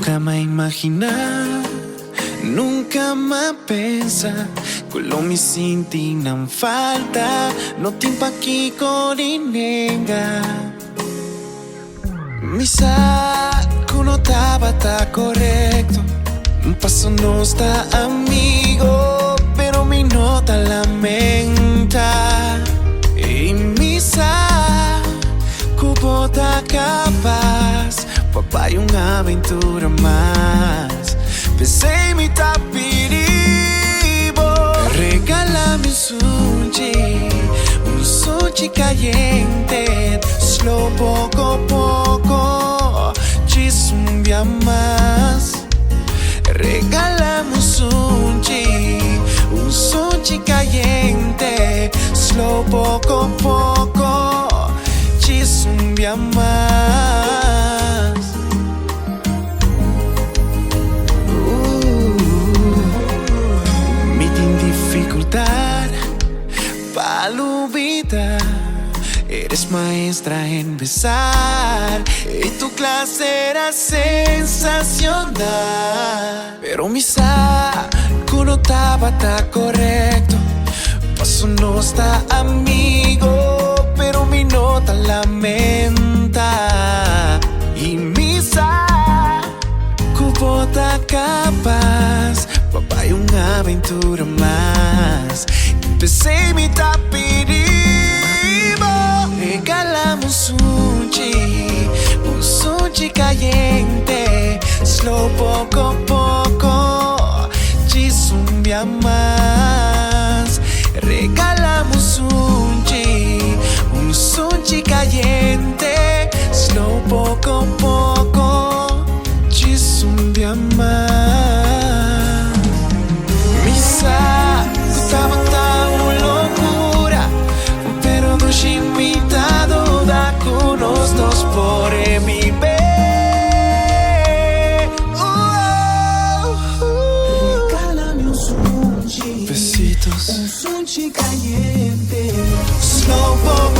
Nunca mai imaginar, nunca mai pensa quello mi senti non falta, non ti impacchi con ninguém. Mi sa que no estaba tan correcto, un paso no está amigo, pero mi nota lamenta. Y mi sa que bota capaz, papá hay una aventura más. Pensé mi tapiribo, regálame un sushi caliente, slow poco a poco, ci zumbia más. Regálame un sushi caliente, slow poco a poco, ci zumbia más. Mi dificultad pa' la vida, eres maestra en besar y tu clase era sensacional. Pero mi saco no estaba tan correcto, paso no está amigo, pero mi nota lamenta. Y mi saco bota capaz, papá hay una aventura más. Empecé mi tapiribo, regálame un sushi caliente, slow poco a poco, ci zumbia más. Regálame un sushi caliente, slow poco a poco, ci zumbia más. Mi sa que estaba tan loucura, pero dos invitados da con los dos por mi bebé. Regálame un sushi, Besitos, un sushi caliente, slow poco